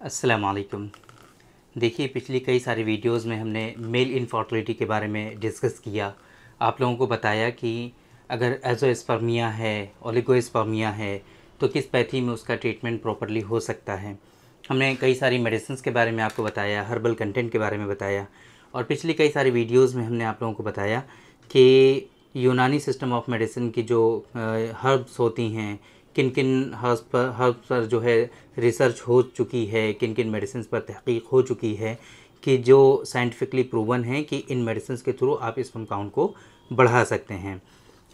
अस्सलाम वालेकुम। देखिए, पिछली कई सारी वीडियोस में हमने मेल इनफर्टिलिटी के बारे में डिस्कस किया। आप लोगों को बताया कि अगर एज़ोस्पर्मिया है, ओलिगोस्पर्मिया है, तो किस पैथी में उसका ट्रीटमेंट प्रॉपर्ली हो सकता है। हमने कई सारी मेडिसिन्स के बारे में आपको बताया, हर्बल कंटेंट के बारे में बताया, और पिछली कई सारी वीडियोज़ में हमने आप लोगों को बताया कि यूनानी सिस्टम ऑफ मेडिसिन की जो हर्ब्स होती हैं, किन किन हर्ब्स पर जो है रिसर्च हो चुकी है, किन किन मेडिसिन पर तहकीक हो चुकी है कि जो साइंटिफिकली प्रूवन है कि इन मेडिसिन के थ्रू आप स्पर्म काउंट को बढ़ा सकते हैं।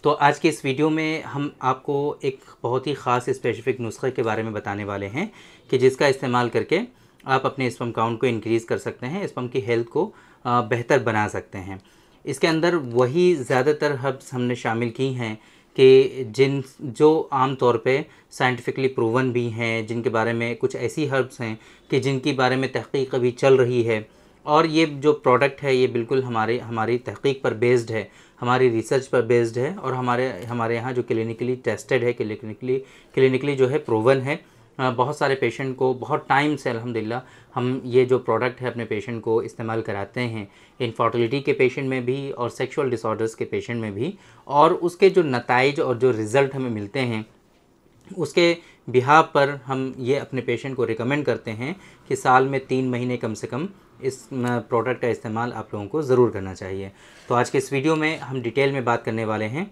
तो आज के इस वीडियो में हम आपको एक बहुत ही ख़ास स्पेसिफ़िक नुस्खे के बारे में बताने वाले हैं कि जिसका इस्तेमाल करके आप अपने स्पर्म काउंट को इंक्रीज़ कर सकते हैं, स्पर्म की हेल्थ को बेहतर बना सकते हैं। इसके अंदर वही ज़्यादातर हर्ब्स हमने शामिल की हैं कि जो आम तौर पे साइंटिफिकली प्रूवन भी हैं, जिनके बारे में कुछ ऐसी हर्ब्स हैं कि जिनकी बारे में तहकीक अभी चल रही है, और ये जो प्रोडक्ट है ये बिल्कुल हमारी तहकीक पर बेस्ड है, हमारी रिसर्च पर बेस्ड है, और हमारे यहाँ जो क्लिनिकली टेस्टेड है, क्लिनिकली जो है प्रूवन है। बहुत सारे पेशेंट को बहुत टाइम से अल्हम्दुलिल्लाह हम ये जो प्रोडक्ट है अपने पेशेंट को इस्तेमाल कराते हैं, इनफर्टिलिटी के पेशेंट में भी और सेक्सुअल डिसऑर्डर्स के पेशेंट में भी, और उसके जो नताइज और जो रिज़ल्ट हमें मिलते हैं उसके बिहाव पर हम ये अपने पेशेंट को रिकमेंड करते हैं कि साल में 3 महीने कम से कम इस प्रोडक्ट का इस्तेमाल आप लोगों को ज़रूर करना चाहिए। तो आज के इस वीडियो में हम डिटेल में बात करने वाले हैं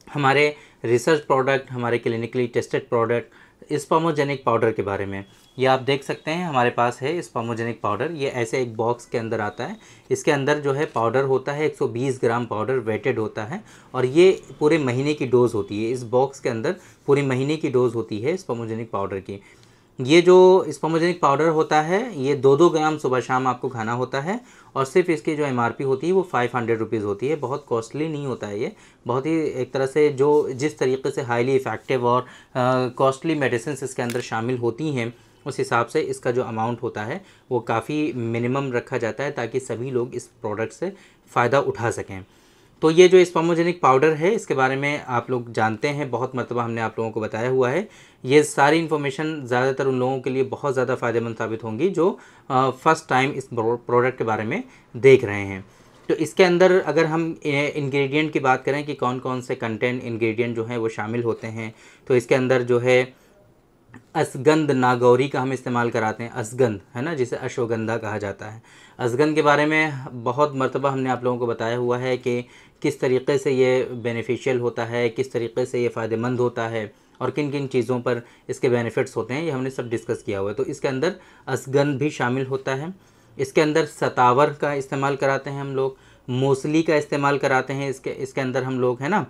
हमारे रिसर्च प्रोडक्ट, हमारे क्लिनिकली टेस्टेड प्रोडक्ट स्पर्मोजेनिक पाउडर के बारे में। ये आप देख सकते हैं हमारे पास है स्पर्मोजेनिक पाउडर। ये ऐसे एक बॉक्स के अंदर आता है। इसके अंदर जो है पाउडर होता है, 120 ग्राम पाउडर वेटेड होता है, और ये पूरे महीने की डोज़ होती है। इस बॉक्स के अंदर पूरे महीने की डोज़ होती है स्पर्मोजेनिक पाउडर की। ये जो स्पर्मोजेनिक पाउडर होता है ये 2-2 ग्राम सुबह शाम आपको खाना होता है, और सिर्फ इसकी जो एमआरपी होती है वो 500 रुपीज़ होती है। बहुत कॉस्टली नहीं होता है ये, बहुत ही एक तरह से जो जिस तरीके से हाईली इफ़ेक्टिव और कॉस्टली मेडिसिन इसके अंदर शामिल होती हैं उस हिसाब से इसका जो अमाउंट होता है वो काफ़ी मिनिमम रखा जाता है ताकि सभी लोग इस प्रोडक्ट से फ़ायदा उठा सकें। तो ये जो स्पर्मोजेनिक पाउडर है इसके बारे में आप लोग जानते हैं, बहुत मरतबा हमने आप लोगों को बताया हुआ है। ये सारी इन्फॉर्मेशन ज़्यादातर उन लोगों के लिए बहुत ज़्यादा फ़ायदेमंद साबित होंगी जो फ़र्स्ट टाइम इस प्रोडक्ट के बारे में देख रहे हैं। तो इसके अंदर अगर हम इंग्रेडिएंट की बात करें कि कौन कौन से कंटेंट इंग्रेडिएंट जो हैं वो शामिल होते हैं, तो इसके अंदर जो है असगंध नागौरी का हम इस्तेमाल कराते हैं। असगंध है ना, जिसे अश्वगंधा कहा जाता है। असगंध के बारे में बहुत मरतबा हमने आप लोगों को बताया हुआ है कि किस तरीक़े से ये बेनिफिशियल होता है, किस तरीक़े से ये फ़ायदेमंद होता है, और किन किन चीज़ों पर इसके बेनिफिट्स होते हैं, ये हमने सब डिस्कस किया हुआ है। तो इसके अंदर असगंध भी शामिल होता है। इसके अंदर सतावर का इस्तेमाल कराते हैं हम लोग, मूसली का इस्तेमाल कराते हैं इसके अंदर हम लोग, है ना,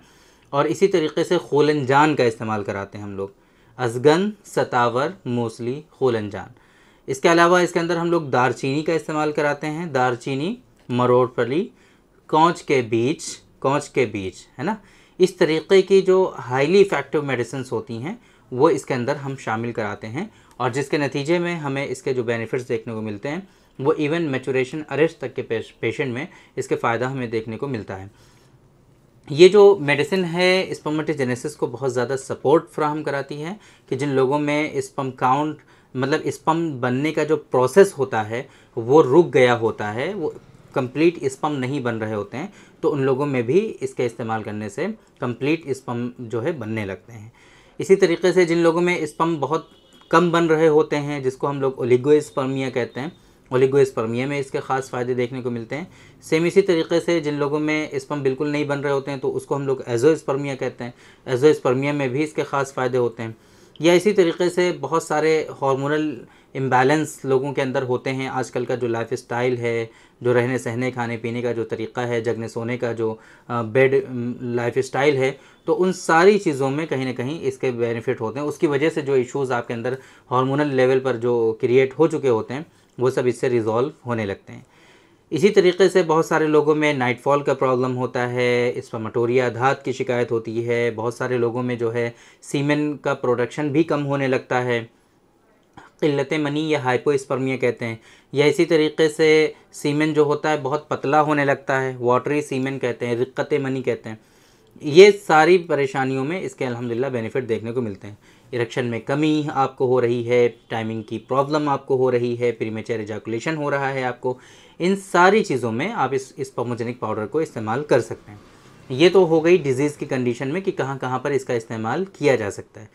और इसी तरीके से खोलनजान का इस्तेमाल कराते हैं हम लोग। असगंध, सतावर, मूसली, खोलनजान। इसके अलावा इसके अंदर हम लोग दारचीनी का इस्तेमाल कराते हैं। दारचीनी, मरोड़फली, कौच के बीज, है ना। इस तरीक़े की जो हाईली इफ़ेक्टिव मेडिसिन होती हैं वो इसके अंदर हम शामिल कराते हैं, और जिसके नतीजे में हमें इसके जो बेनिफिट्स देखने को मिलते हैं वो इवन मैचुरेशन अरेस्ट तक के पेशेंट में इसके फ़ायदा हमें देखने को मिलता है। ये जो मेडिसिन है स्पर्मेटोजेनेसिस को बहुत ज़्यादा सपोर्ट फ्राहम कराती है कि जिन लोगों में स्पर्म काउंट मतलब स्पर्म बनने का जो प्रोसेस होता है वो रुक गया होता है, वो कंप्लीट स्पर्म नहीं बन रहे होते हैं, तो उन लोगों में भी इसके इस्तेमाल करने से कंप्लीट स्पर्म जो है बनने लगते हैं। इसी तरीके से जिन लोगों में स्पर्म बहुत कम बन रहे होते हैं, जिसको हम लोग ओलिगोस्पर्मिया कहते हैं, ओलिगोस्पर्मिया में इसके ख़ास फ़ायदे देखने को मिलते हैं। सेम इसी तरीके से जिन लोगों में स्पर्म बिल्कुल नहीं बन रहे होते हैं तो उसको हम लोग एज़ोस्पर्मिया कहते हैं। एज़ोस्पर्मिया में भी इसके ख़ास फ़ायदे होते हैं। या इसी तरीके से बहुत सारे हार्मोनल इम्बैलेंस लोगों के अंदर होते हैं। आजकल का जो लाइफ स्टाइल है, जो रहने सहने खाने पीने का जो तरीक़ा है, जगने सोने का जो बेड लाइफ स्टाइल है, तो उन सारी चीज़ों में कहीं ना कहीं इसके बेनिफिट होते हैं। उसकी वजह से जो इश्यूज़ आपके अंदर हार्मोनल लेवल पर जो क्रिएट हो चुके होते हैं वो सब इससे रिज़ॉल्व होने लगते हैं। इसी तरीके से बहुत सारे लोगों में नाइटफॉल का प्रॉब्लम होता है, स्पर्मेटोरिया धात की शिकायत होती है। बहुत सारे लोगों में जो है सीमेन का प्रोडक्शन भी कम होने लगता है, क़िल्लत मनी या हाइपोस्पर्मिया कहते हैं। या इसी तरीके से सीमेन जो होता है बहुत पतला होने लगता है, वाटरी सीमेन कहते हैं, रिक्कत मनी कहते हैं। ये सारी परेशानियों में इसके अल्हम्दुलिल्लाह बेनिफिट देखने को मिलते हैं। इरेक्शन में कमी आपको हो रही है, टाइमिंग की प्रॉब्लम आपको हो रही है, प्रीमेच्योर एजाकुलेशन हो रहा है आपको, इन सारी चीज़ों में आप इस स्पर्मोजेनिक पाउडर को इस्तेमाल कर सकते हैं। ये तो हो गई डिज़ीज़ की कंडीशन में कि कहाँ कहाँ पर इसका इस्तेमाल किया जा सकता है।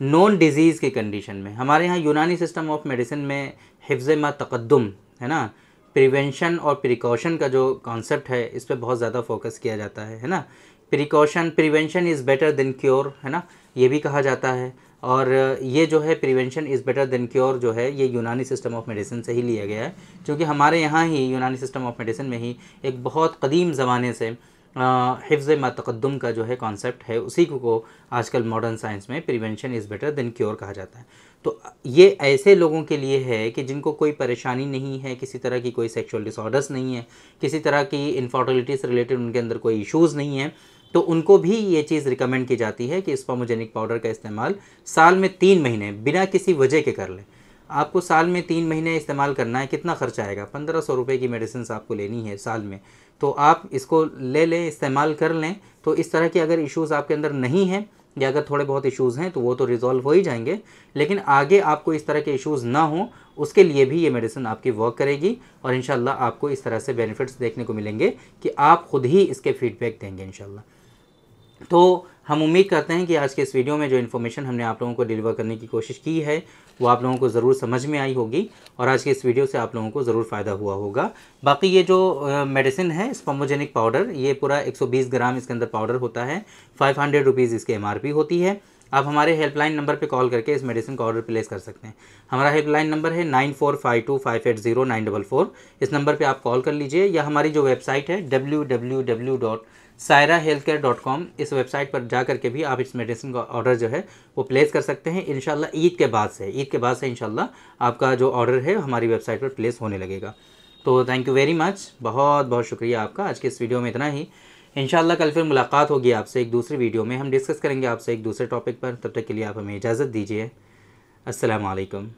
नॉन डिज़ीज़ की कंडीशन में हमारे यहाँ यूनानी सिस्टम ऑफ मेडिसिन में हिफ्ज़ मा तक़द्दुम है ना, प्रिवेंशन और प्रिकॉशन का जो कॉन्सेप्ट है इस पर बहुत ज़्यादा फोकस किया जाता है ना। Prevention is better than cure, है ना, ये भी कहा जाता है। और ये जो है prevention is better than cure जो है ये यूनानी सिस्टम ऑफ मेडिसिन से ही लिया गया है, क्योंकि हमारे यहाँ ही यूनानी सिस्टम ऑफ मेडिसिन में ही एक बहुत कदीम ज़माने से हिफ्ज़ मा तक़द्दुम का जो है कॉन्सेप्ट है, उसी को आजकल मॉडर्न साइंस में prevention is better than cure कहा जाता है। तो ये ऐसे लोगों के लिए है कि जिनको कोई परेशानी नहीं है, किसी तरह की कोई सेक्सुअल डिसऑर्डर्स नहीं है, किसी तरह की इनफर्टिलिटी से रिलेटेड उनके अंदर कोई इश्यूज़ नहीं है, तो उनको भी ये चीज़ रिकमेंड की जाती है कि स्पर्मोजेनिक पाउडर का इस्तेमाल साल में 3 महीने बिना किसी वजह के कर लें। आपको साल में 3 महीने इस्तेमाल करना है, कितना खर्चा आएगा? 1500 रुपये की मेडिसिन आपको लेनी है साल में, तो आप इसको ले लें, इस्तेमाल कर लें। तो इस तरह के अगर इश्यूज़ आपके अंदर नहीं हैं या अगर थोड़े बहुत इश्यूज़ हैं तो वो तो रिज़ॉल्व हो ही जाएंगे, लेकिन आगे आपको इस तरह के इश्यूज़ ना हो उसके लिए भी ये मेडिसिन आपकी वर्क करेगी और इंशाल्लाह आपको इस तरह से बेनिफिट्स देखने को मिलेंगे कि आप ख़ुद ही इसके फीडबैक देंगे इंशाल्लाह। तो हम उम्मीद करते हैं कि आज के इस वीडियो में जो इन्फॉर्मेशन हमने आप लोगों को डिलीवर करने की कोशिश की है वो आप लोगों को ज़रूर समझ में आई होगी और आज के इस वीडियो से आप लोगों को ज़रूर फ़ायदा हुआ होगा। बाकी ये जो मेडिसिन है स्पर्मोजेनिक पाउडर, ये पूरा 120 ग्राम इसके अंदर पाउडर होता है, 500 रुपीज़ इसकी MRP होती है। आप हमारे हेल्पलाइन नंबर पे कॉल करके इस मेडिसिन का ऑर्डर प्लेस कर सकते हैं। हमारा हेल्पलाइन नंबर है 9452580944। इस नंबर पे आप कॉल कर लीजिए या हमारी जो वेबसाइट है www.sairahealthcare.com, इस वेबसाइट पर जा करके भी आप इस मेडिसिन का ऑर्डर जो है वो प्लेस कर सकते हैं। इंशाल्लाह ईद के बाद से इंशाल्लाह आपका जो ऑर्डर है हमारी वेबसाइट पर प्लेस होने लगेगा। तो थैंक यू वेरी मच, बहुत बहुत शुक्रिया आपका। आज के इस वीडियो में इतना ही। इंशाल्लाह कल फिर मुलाकात होगी आपसे एक दूसरी वीडियो में, हम डिस्कस करेंगे आपसे एक दूसरे टॉपिक पर। तब तक के लिए आप हमें इजाज़त दीजिए। अस्सलाम वालेकुम।